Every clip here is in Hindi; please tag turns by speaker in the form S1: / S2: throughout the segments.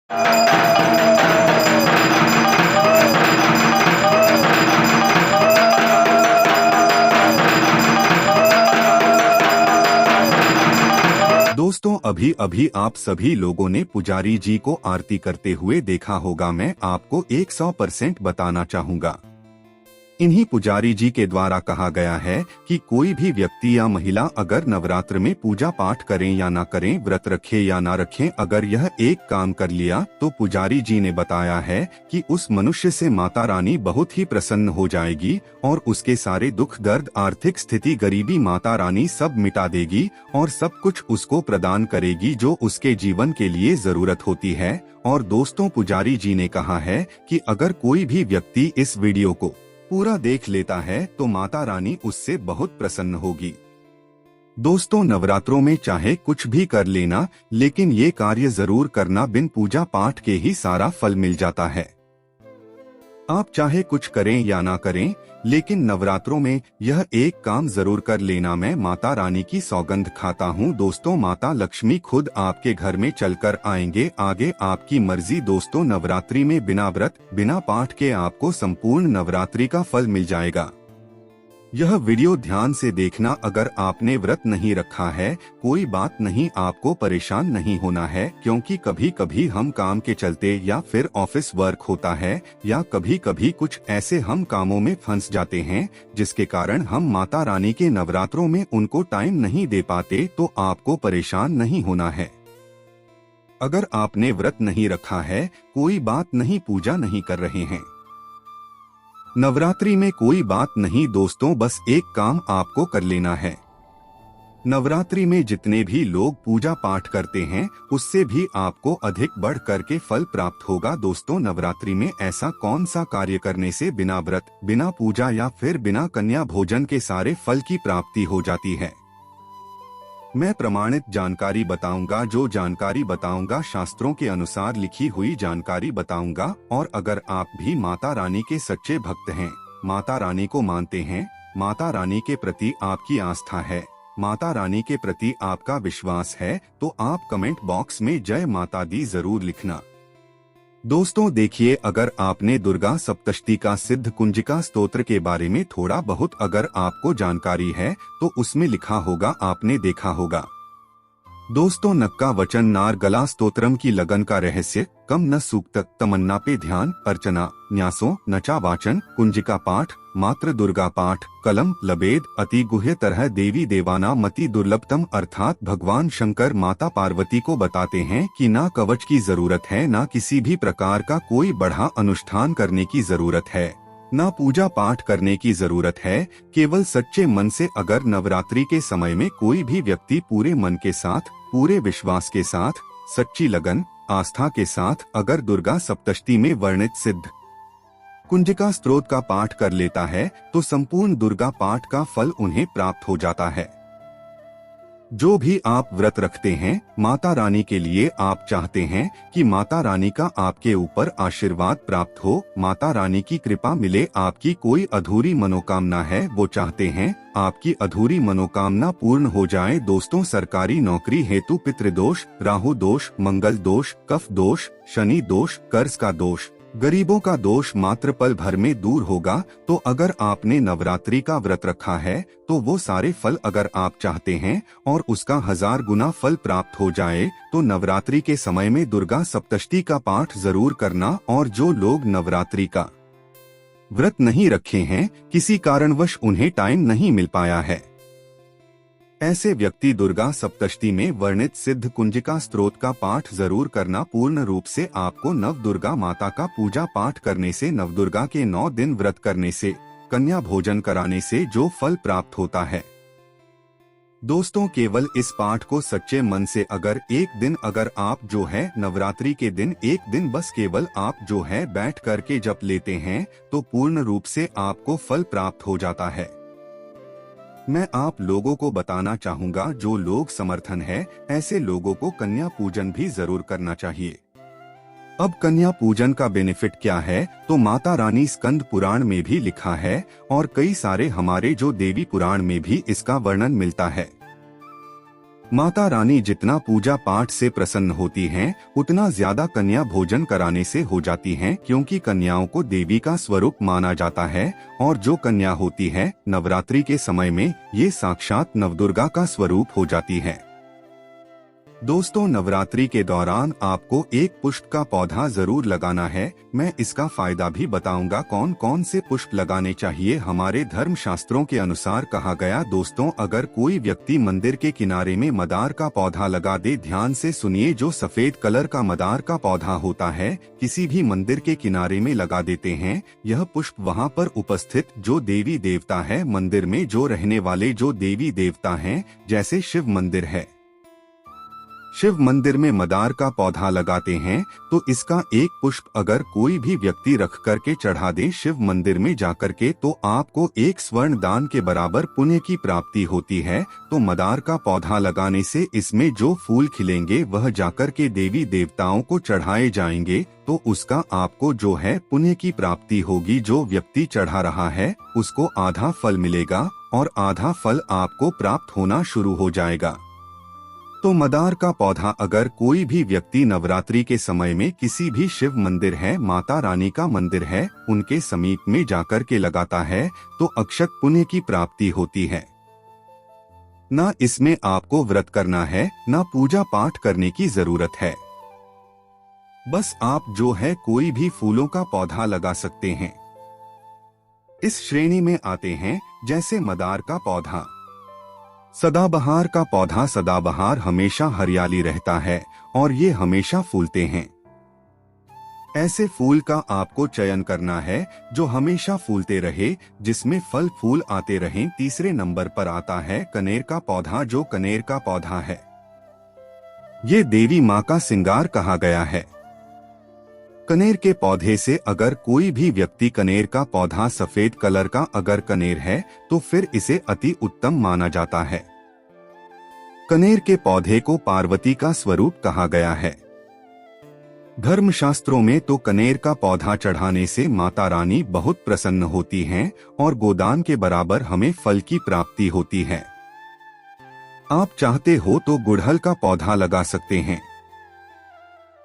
S1: दोस्तों, अभी अभी आप सभी लोगों ने पुजारी जी को आरती करते हुए देखा होगा। मैं आपको 100% बताना चाहूँगा। इन्हीं पुजारी जी के द्वारा कहा गया है कि कोई भी व्यक्ति या महिला अगर नवरात्र में पूजा पाठ करें या ना करें, व्रत रखें या ना रखें, अगर यह एक काम कर लिया तो पुजारी जी ने बताया है कि उस मनुष्य से माता रानी बहुत ही प्रसन्न हो जाएगी और उसके सारे दुख दर्द, आर्थिक स्थिति, गरीबी माता रानी सब मिटा देगी और सब कुछ उसको प्रदान करेगी जो उसके जीवन के लिए जरूरत होती है। और दोस्तों, पुजारी जी ने कहा है कि अगर कोई भी व्यक्ति इस वीडियो को पूरा देख लेता है तो माता रानी उससे बहुत प्रसन्न होगी। दोस्तों, नवरात्रों में चाहे कुछ भी कर लेना, लेकिन ये कार्य जरूर करना, बिन पूजा पाठ के ही सारा फल मिल जाता है। आप चाहे कुछ करें या ना करें, लेकिन नवरात्रों में यह एक काम जरूर कर लेना। मैं माता रानी की सौगंध खाता हूँ दोस्तों, माता लक्ष्मी खुद आपके घर में चलकर आएंगे। आगे आपकी मर्जी दोस्तों। नवरात्रि में बिना व्रत, बिना पाठ के आपको संपूर्ण नवरात्रि का फल मिल जाएगा। यह वीडियो ध्यान से देखना। अगर आपने व्रत नहीं रखा है, कोई बात नहीं, आपको परेशान नहीं होना है, क्योंकि कभी कभी हम काम के चलते या फिर ऑफिस वर्क होता है या कभी कभी कुछ ऐसे हम कामों में फंस जाते हैं जिसके कारण हम माता रानी के नवरात्रों में उनको टाइम नहीं दे पाते। तो आपको परेशान नहीं होना है। अगर आपने व्रत नहीं रखा है, कोई बात नहीं, पूजा नहीं कर रहे हैं, नवरात्रि में कोई बात नहीं दोस्तों, बस एक काम आपको कर लेना है। नवरात्रि में जितने भी लोग पूजा पाठ करते हैं उससे भी आपको अधिक बढ़ करके फल प्राप्त होगा। दोस्तों, नवरात्रि में ऐसा कौन सा कार्य करने से बिना व्रत, बिना पूजा या फिर बिना कन्या भोजन के सारे फल की प्राप्ति हो जाती है? मैं प्रमाणित जानकारी बताऊंगा। जो जानकारी बताऊंगा शास्त्रों के अनुसार लिखी हुई जानकारी बताऊंगा। और अगर आप भी माता रानी के सच्चे भक्त हैं, माता रानी को मानते हैं, माता रानी के प्रति आपकी आस्था है, माता रानी के प्रति आपका विश्वास है, तो आप कमेंट बॉक्स में जय माता दी जरूर लिखना। दोस्तों देखिए, अगर आपने दुर्गा सप्तशती का सिद्ध कुंजिका स्तोत्र के बारे में थोड़ा बहुत अगर आपको जानकारी है तो उसमें लिखा होगा, आपने देखा होगा। दोस्तों, नक्का वचन नार गला स्तोत्रम की लगन का रहस्य, कम न सूक्त तमन्ना पे ध्यान, अर्चना न्यासों नचा वाचन, कुंजिका पाठ, मात्र दुर्गा पाठ, कलम लबेद, अति गुह्य तरह देवी देवाना मति दुर्लभतम, अर्थात भगवान शंकर माता पार्वती को बताते हैं कि ना कवच की जरूरत है, ना किसी भी प्रकार का कोई बढ़ा अनुष्ठान करने की जरूरत है, ना पूजा पाठ करने की जरूरत है। केवल सच्चे मन से अगर नवरात्रि के समय में कोई भी व्यक्ति पूरे मन के साथ, पूरे विश्वास के साथ, सच्ची लगन, आस्था के साथ अगर दुर्गा सप्तशती में वर्णित सिद्ध कुंजिका स्तोत्र का पाठ कर लेता है तो संपूर्ण दुर्गा पाठ का फल उन्हें प्राप्त हो जाता है। जो भी आप व्रत रखते हैं, माता रानी के लिए आप चाहते हैं कि माता रानी का आपके ऊपर आशीर्वाद प्राप्त हो, माता रानी की कृपा मिले, आपकी कोई अधूरी मनोकामना है वो चाहते हैं आपकी अधूरी मनोकामना पूर्ण हो जाए। दोस्तों, सरकारी नौकरी हेतु पितृदोष, राहु दोष, मंगल दोष, कफ दोष, शनि दोष, कर्ज का दोष, गरीबों का दोष मात्र पल भर में दूर होगा। तो अगर आपने नवरात्रि का व्रत रखा है तो वो सारे फल अगर आप चाहते हैं और उसका 1000 गुना फल प्राप्त हो जाए तो नवरात्रि के समय में दुर्गा सप्तशती का पाठ जरूर करना। और जो लोग नवरात्रि का व्रत नहीं रखे हैं, किसी कारणवश उन्हें टाइम नहीं मिल पाया है, ऐसे व्यक्ति दुर्गा सप्तशती में वर्णित सिद्ध कुंजिका स्तोत्र का पाठ जरूर करना। पूर्ण रूप से आपको नव दुर्गा माता का पूजा पाठ करने से, नवदुर्गा के 9 दिन व्रत करने से, कन्या भोजन कराने से जो फल प्राप्त होता है। दोस्तों, केवल इस पाठ को सच्चे मन से अगर एक दिन अगर आप जो है नवरात्रि के दिन एक दिन बस केवल आप जो है बैठ करके जप लेते हैं तो पूर्ण रूप से आपको फल प्राप्त हो जाता है। मैं आप लोगों को बताना चाहूँगा, जो लोग समर्थन है ऐसे लोगों को कन्या पूजन भी जरूर करना चाहिए। अब कन्या पूजन का बेनिफिट क्या है तो माता रानी स्कंद पुराण में भी लिखा है और कई सारे हमारे जो देवी पुराण में भी इसका वर्णन मिलता है। माता रानी जितना पूजा पाठ से प्रसन्न होती हैं, उतना ज्यादा कन्या भोजन कराने से हो जाती हैं, क्योंकि कन्याओं को देवी का स्वरूप माना जाता है और जो कन्या होती है नवरात्रि के समय में ये साक्षात नवदुर्गा का स्वरूप हो जाती है। दोस्तों, नवरात्रि के दौरान आपको एक पुष्प का पौधा जरूर लगाना है। मैं इसका फायदा भी बताऊंगा कौन कौन से पुष्प लगाने चाहिए। हमारे धर्म शास्त्रों के अनुसार कहा गया दोस्तों, अगर कोई व्यक्ति मंदिर के किनारे में मदार का पौधा लगा दे, ध्यान से सुनिए, जो सफेद कलर का मदार का पौधा होता है किसी भी मंदिर के किनारे में लगा देते हैं, यह पुष्प वहाँ पर उपस्थित जो देवी देवता है, मंदिर में जो रहने वाले जो देवी देवता हैं, जैसे शिव मंदिर है, शिव मंदिर में मदार का पौधा लगाते हैं तो इसका एक पुष्प अगर कोई भी व्यक्ति रख करके चढ़ा दे शिव मंदिर में जाकर के, तो आपको एक स्वर्ण दान के बराबर पुण्य की प्राप्ति होती है। तो मदार का पौधा लगाने से इसमें जो फूल खिलेंगे वह जाकर के देवी देवताओं को चढ़ाए जाएंगे, तो उसका आपको जो है पुण्य की प्राप्ति होगी। जो व्यक्ति चढ़ा रहा है उसको आधा फल मिलेगा और आधा फल आपको प्राप्त होना शुरू हो जाएगा। तो मदार का पौधा अगर कोई भी व्यक्ति नवरात्रि के समय में किसी भी शिव मंदिर है, माता रानी का मंदिर है, उनके समीप में जाकर के लगाता है तो अक्षत पुण्य की प्राप्ति होती है। ना इसमें आपको व्रत करना है, ना पूजा पाठ करने की जरूरत है। बस आप जो है कोई भी फूलों का पौधा लगा सकते हैं। इस श्रेणी में आते हैं जैसे मदार का पौधा, सदाबहार का पौधा। सदाबहार हमेशा हरियाली रहता है और ये हमेशा फूलते हैं। ऐसे फूल का आपको चयन करना है जो हमेशा फूलते रहे, जिसमें फल फूल आते रहें। तीसरे नंबर पर आता है कनेर का पौधा। जो कनेर का पौधा है ये देवी माँ का श्रृंगार कहा गया है। कनेर के पौधे से अगर कोई भी व्यक्ति कनेर का पौधा सफेद कलर का अगर कनेर है तो फिर इसे अति उत्तम माना जाता है। कनेर के पौधे को पार्वती का स्वरूप कहा गया है। धर्मशास्त्रों में तो कनेर का पौधा चढ़ाने से माता रानी बहुत प्रसन्न होती हैं और गोदान के बराबर हमें फल की प्राप्ति होती है। आप चाहते हो तो गुड़हल का पौधा लगा सकते हैं।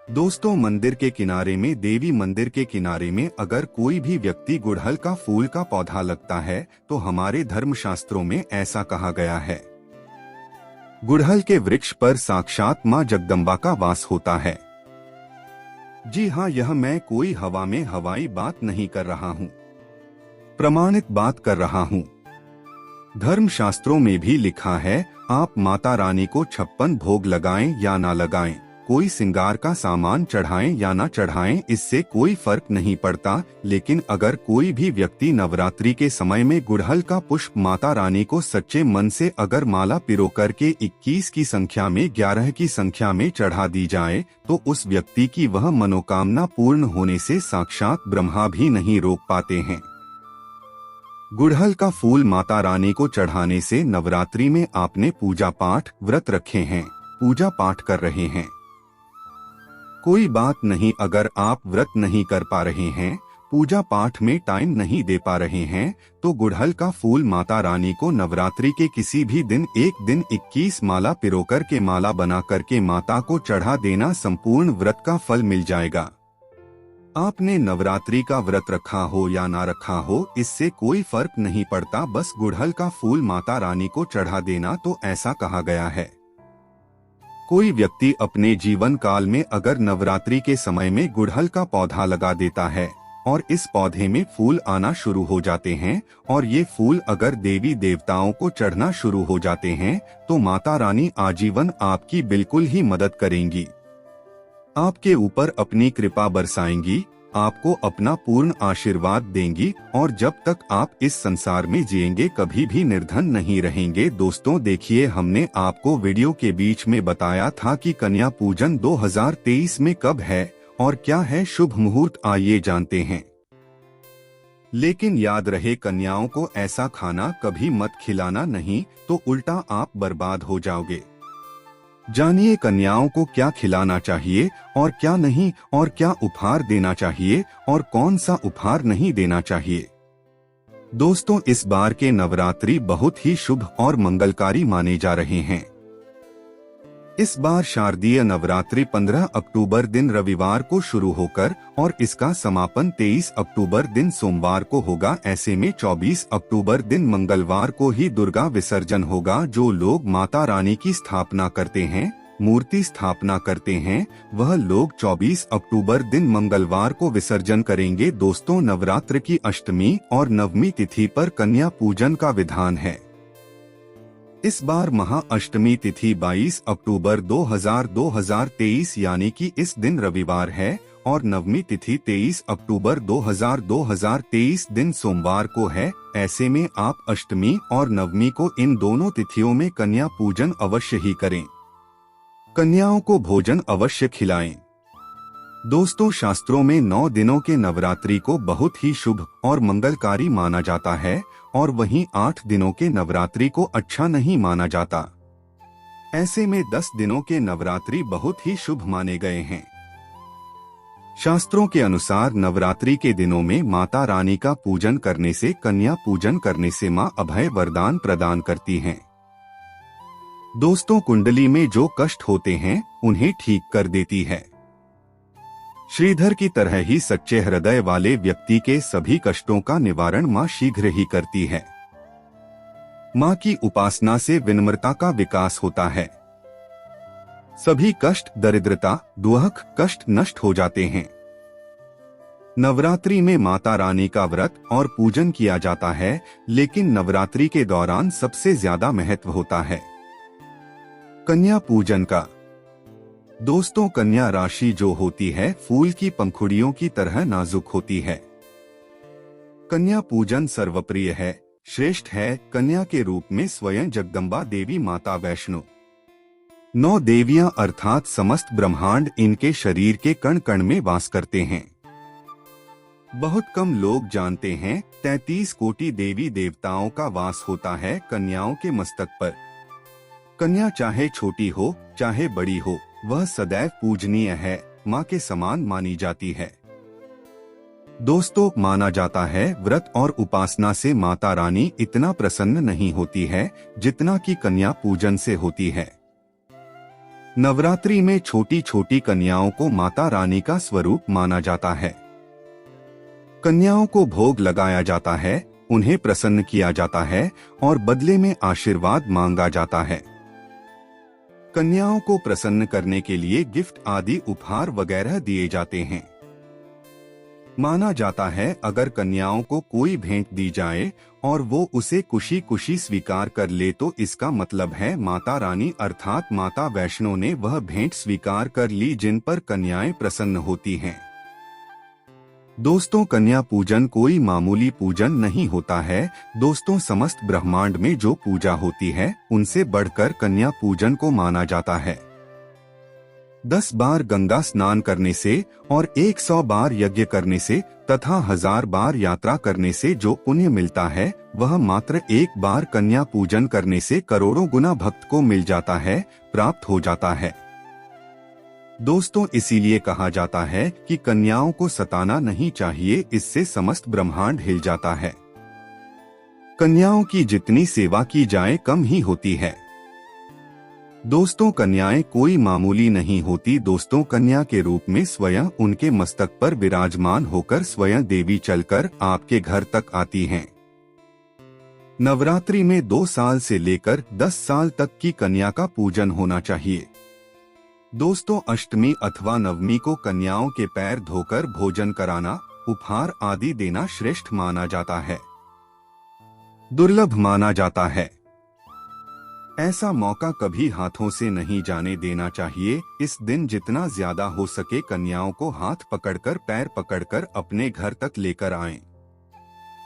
S1: दोस्तों, मंदिर के किनारे में, देवी मंदिर के किनारे में अगर कोई भी व्यक्ति गुड़हल का फूल का पौधा लगता है तो हमारे धर्मशास्त्रों में ऐसा कहा गया है, गुड़हल के वृक्ष पर साक्षात मां जगदम्बा का वास होता है। जी हाँ, यह मैं कोई हवा में हवाई बात नहीं कर रहा हूँ, प्रमाणित बात कर रहा हूँ। धर्मशास्त्रों में भी लिखा है, आप माता रानी को 56 भोग लगाएं या ना लगाएं, कोई श्रृंगार का सामान चढ़ाएं या ना चढ़ाएं, इससे कोई फर्क नहीं पड़ता। लेकिन अगर कोई भी व्यक्ति नवरात्रि के समय में गुड़हल का पुष्प माता रानी को सच्चे मन से अगर माला पिरो करके 21 की संख्या में 11 की संख्या में चढ़ा दी जाए तो उस व्यक्ति की वह मनोकामना पूर्ण होने से साक्षात ब्रह्मा भी नहीं रोक पाते हैं। गुड़हल का फूल माता रानी को चढ़ाने से नवरात्रि में आपने पूजा पाठ व्रत रखे हैं, पूजा पाठ कर रहे हैं, कोई बात नहीं। अगर आप व्रत नहीं कर पा रहे हैं, पूजा पाठ में टाइम नहीं दे पा रहे हैं, तो गुड़हल का फूल माता रानी को नवरात्रि के किसी भी दिन एक दिन 21 माला पिरो कर के माला बना करके माता को चढ़ा देना, संपूर्ण व्रत का फल मिल जाएगा। आपने नवरात्रि का व्रत रखा हो या ना रखा हो, इससे कोई फर्क नहीं पड़ता, बस गुड़हल का फूल माता रानी को चढ़ा देना। तो ऐसा कहा गया है, कोई व्यक्ति अपने जीवन काल में अगर नवरात्रि के समय में गुड़हल का पौधा लगा देता है और इस पौधे में फूल आना शुरू हो जाते हैं और ये फूल अगर देवी देवताओं को चढ़ना शुरू हो जाते हैं तो माता रानी आजीवन आपकी बिल्कुल ही मदद करेंगी, आपके ऊपर अपनी कृपा बरसाएंगी, आपको अपना पूर्ण आशीर्वाद देंगी और जब तक आप इस संसार में जिएंगे कभी भी निर्धन नहीं रहेंगे। दोस्तों देखिए, हमने आपको वीडियो के बीच में बताया था कि कन्या पूजन 2023 में कब है और क्या है शुभ मुहूर्त, आइए जानते हैं। लेकिन याद रहे, कन्याओं को ऐसा खाना कभी मत खिलाना, नहीं तो उल्टा आप बर्बाद हो जाओगे। जानिए कन्याओं को क्या खिलाना चाहिए और क्या नहीं, और क्या उपहार देना चाहिए और कौन सा उपहार नहीं देना चाहिए। दोस्तों, इस बार के नवरात्रि बहुत ही शुभ और मंगलकारी माने जा रहे हैं। इस बार शारदीय नवरात्रि 15 अक्टूबर दिन रविवार को शुरू होकर और इसका समापन 23 अक्टूबर दिन सोमवार को होगा। ऐसे में 24 अक्टूबर दिन मंगलवार को ही दुर्गा विसर्जन होगा। जो लोग माता रानी की स्थापना करते हैं, मूर्ति स्थापना करते हैं, वह लोग 24 अक्टूबर दिन मंगलवार को विसर्जन करेंगे। दोस्तों, नवरात्र की अष्टमी और नवमी तिथि पर कन्या पूजन का विधान है। इस बार महाअष्टमी तिथि 22 अक्टूबर 2023 यानी कि इस दिन रविवार है और नवमी तिथि 23 अक्टूबर 2023 दिन सोमवार को है। ऐसे में आप अष्टमी और नवमी को इन दोनों तिथियों में कन्या पूजन अवश्य ही करें। कन्याओं को भोजन अवश्य खिलाएं। दोस्तों, शास्त्रों में 9 दिनों के नवरात्रि को बहुत ही शुभ और मंगलकारी माना जाता है और वहीं 8 दिनों के नवरात्रि को अच्छा नहीं माना जाता। ऐसे में 10 दिनों के नवरात्रि बहुत ही शुभ माने गए हैं। शास्त्रों के अनुसार नवरात्रि के दिनों में माता रानी का पूजन करने से, कन्या पूजन करने से मां अभय वरदान प्रदान करती हैं। दोस्तों, कुंडली में जो कष्ट होते हैं उन्हें ठीक कर देती है। श्रीधर की तरह ही सच्चे हृदय वाले व्यक्ति के सभी कष्टों का निवारण मां शीघ्र ही करती है। मां की उपासना से विनम्रता का विकास होता है। सभी कष्ट, दरिद्रता, दुख, कष्ट नष्ट हो जाते हैं। नवरात्रि में माता रानी का व्रत और पूजन किया जाता है, लेकिन नवरात्रि के दौरान सबसे ज्यादा महत्व होता है कन्या पूजन का। दोस्तों, कन्या राशि जो होती है फूल की पंखुड़ियों की तरह नाजुक होती है। कन्या पूजन सर्वप्रिय है, श्रेष्ठ है। कन्या के रूप में स्वयं जगदम्बा देवी माता वैष्णो 9 देवियां अर्थात समस्त ब्रह्मांड इनके शरीर के कण कण में वास करते हैं। बहुत कम लोग जानते हैं 33 कोटि देवी देवताओं का वास होता है कन्याओं के मस्तक पर। कन्या चाहे छोटी हो चाहे बड़ी हो, वह सदैव पूजनीय है, मां के समान मानी जाती है। दोस्तों, माना जाता है व्रत और उपासना से माता रानी इतना प्रसन्न नहीं होती है जितना कि कन्या पूजन से होती है। नवरात्रि में छोटी छोटी कन्याओं को माता रानी का स्वरूप माना जाता है। कन्याओं को भोग लगाया जाता है, उन्हें प्रसन्न किया जाता है और बदले में आशीर्वाद मांगा जाता है। कन्याओं को प्रसन्न करने के लिए गिफ्ट आदि उपहार वगैरह दिए जाते हैं। माना जाता है अगर कन्याओं को कोई भेंट दी जाए और वो उसे खुशी खुशी स्वीकार कर ले तो इसका मतलब है माता रानी अर्थात माता वैष्णो ने वह भेंट स्वीकार कर ली जिन पर कन्याएं प्रसन्न होती हैं। दोस्तों, कन्या पूजन कोई मामूली पूजन नहीं होता है। दोस्तों, समस्त ब्रह्मांड में जो पूजा होती है उनसे बढ़कर कन्या पूजन को माना जाता है। 10 बार गंगा स्नान करने से और 100 बार यज्ञ करने से तथा 1000 बार यात्रा करने से जो पुण्य मिलता है वह मात्र एक बार कन्या पूजन करने से करोड़ों गुना भक्त को मिल जाता है, प्राप्त हो जाता है। दोस्तों, इसीलिए कहा जाता है कि कन्याओं को सताना नहीं चाहिए, इससे समस्त ब्रह्मांड हिल जाता है। कन्याओं की जितनी सेवा की जाए कम ही होती है। दोस्तों, कन्याएं कोई मामूली नहीं होती। दोस्तों, कन्या के रूप में स्वयं उनके मस्तक पर विराजमान होकर स्वयं देवी चलकर आपके घर तक आती हैं। नवरात्रि में 2 साल से लेकर 10 साल तक की कन्या का पूजन होना चाहिए। दोस्तों, अष्टमी अथवा नवमी को कन्याओं के पैर धोकर भोजन कराना, उपहार आदि देना श्रेष्ठ माना जाता है, दुर्लभ माना जाता है। ऐसा मौका कभी हाथों से नहीं जाने देना चाहिए। इस दिन जितना ज्यादा हो सके कन्याओं को हाथ पकड़कर, पैर पकड़कर अपने घर तक लेकर आएं।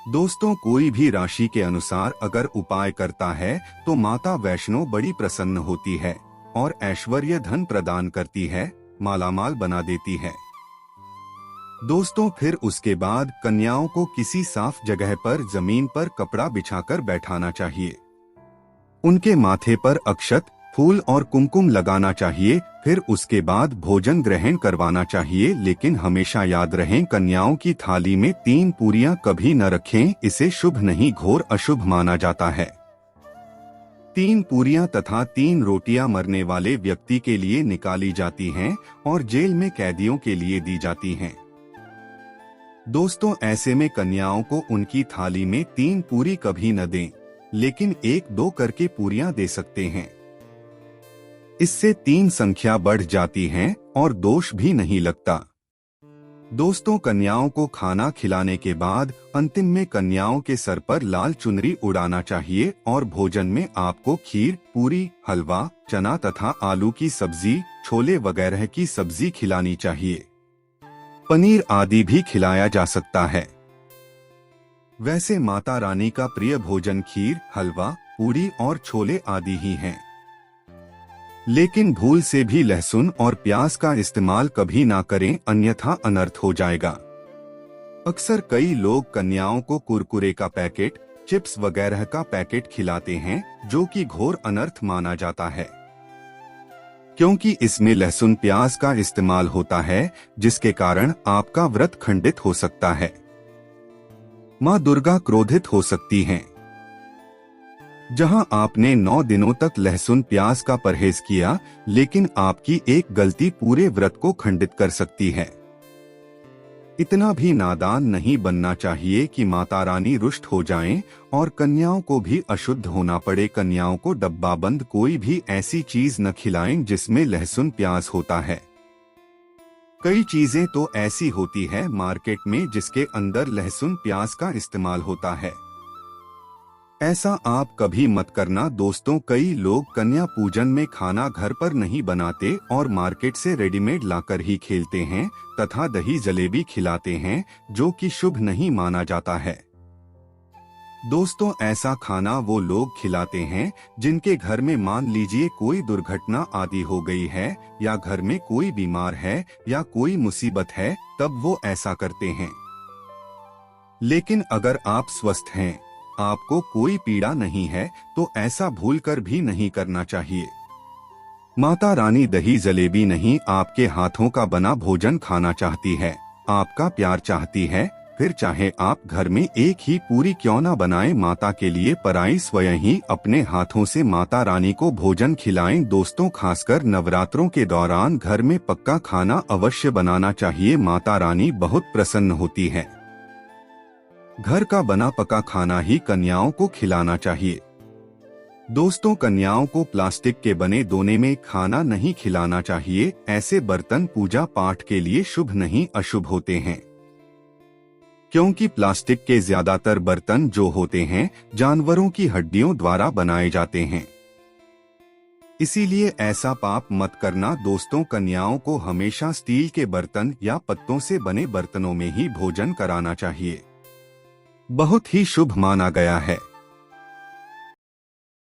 S1: दोस्तों, कोई भी राशि के अनुसार अगर उपाय करता है तो माता वैष्णो बड़ी प्रसन्न होती है और ऐश्वर्य धन प्रदान करती है, मालामाल बना देती है। दोस्तों, फिर उसके बाद कन्याओं को किसी साफ जगह पर जमीन पर कपड़ा बिछाकर बैठाना चाहिए। उनके माथे पर अक्षत, फूल और कुमकुम लगाना चाहिए। फिर उसके बाद भोजन ग्रहण करवाना चाहिए, लेकिन हमेशा याद रहें कन्याओं की थाली में 3 पूरियां कभी न रखें, इसे शुभ नहीं घोर अशुभ माना जाता है। 3 पूरियां तथा 3 रोटियां मरने वाले व्यक्ति के लिए निकाली जाती हैं और जेल में कैदियों के लिए दी जाती हैं। दोस्तों, ऐसे में कन्याओं को उनकी थाली में 3 पूरी कभी न दें, लेकिन 1-2 करके पूरियां दे सकते हैं। इससे 3 संख्या बढ़ जाती है और दोष भी नहीं लगता। दोस्तों, कन्याओं को खाना खिलाने के बाद अंतिम में कन्याओं के सर पर लाल चुनरी उड़ाना चाहिए और भोजन में आपको खीर, पूरी, हलवा, चना तथा आलू की सब्जी, छोले वगैरह की सब्जी खिलानी चाहिए। पनीर आदि भी खिलाया जा सकता है। वैसे माता रानी का प्रिय भोजन खीर, हलवा, पूरी और छोले आदि ही हैं। लेकिन भूल से भी लहसुन और प्याज का इस्तेमाल कभी ना करें, अन्यथा अनर्थ हो जाएगा। अक्सर कई लोग कन्याओं को कुरकुरे का पैकेट, चिप्स वगैरह का पैकेट खिलाते हैं, जो कि घोर अनर्थ माना जाता है, क्योंकि इसमें लहसुन प्याज का इस्तेमाल होता है, जिसके कारण आपका व्रत खंडित हो सकता है। मां दुर्गा क्रोधित हो सकती हैं। जहां आपने 9 दिनों तक लहसुन प्याज का परहेज किया, लेकिन आपकी एक गलती पूरे व्रत को खंडित कर सकती है। इतना भी नादान नहीं बनना चाहिए कि माता रानी रुष्ट हो जाएं और कन्याओं को भी अशुद्ध होना पड़े। कन्याओं को डब्बाबंद कोई भी ऐसी चीज न खिलाएं जिसमें लहसुन प्याज होता है। कई चीजें तो ऐसी होती है मार्केट में जिसके अंदर लहसुन प्याज का इस्तेमाल होता है। ऐसा आप कभी मत करना दोस्तों। कई लोग कन्या पूजन में खाना घर पर नहीं बनाते और मार्केट से रेडीमेड लाकर ही खेलते हैं तथा दही जलेबी खिलाते हैं, जो कि शुभ नहीं माना जाता है। दोस्तों, ऐसा खाना वो लोग खिलाते हैं जिनके घर में मान लीजिए कोई दुर्घटना आदि हो गई है या घर में कोई बीमार है या कोई मुसीबत है, तब वो ऐसा करते हैं। लेकिन अगर आप स्वस्थ हैं, आपको कोई पीड़ा नहीं है, तो ऐसा भूलकर भी नहीं करना चाहिए। माता रानी दही जलेबी नहीं, आपके हाथों का बना भोजन खाना चाहती है, आपका प्यार चाहती है। फिर चाहे आप घर में एक ही पूरी क्यों न बनाएं, माता के लिए पराई स्वयं ही अपने हाथों से माता रानी को भोजन खिलाएं। दोस्तों, खासकर नवरात्रों के दौरान घर में पक्का खाना अवश्य बनाना चाहिए। माता रानी बहुत प्रसन्न होती है। घर का बना पका खाना ही कन्याओं को खिलाना चाहिए। दोस्तों, कन्याओं को प्लास्टिक के बने दोने में खाना नहीं खिलाना चाहिए। ऐसे बर्तन पूजा पाठ के लिए शुभ नहीं, अशुभ होते हैं, क्योंकि प्लास्टिक के ज्यादातर बर्तन जो होते हैं जानवरों की हड्डियों द्वारा बनाए जाते हैं। इसीलिए ऐसा पाप मत करना दोस्तों। कन्याओं को हमेशा स्टील के बर्तन या पत्तों से बने बर्तनों में ही भोजन कराना चाहिए। बहुत ही शुभ माना गया है।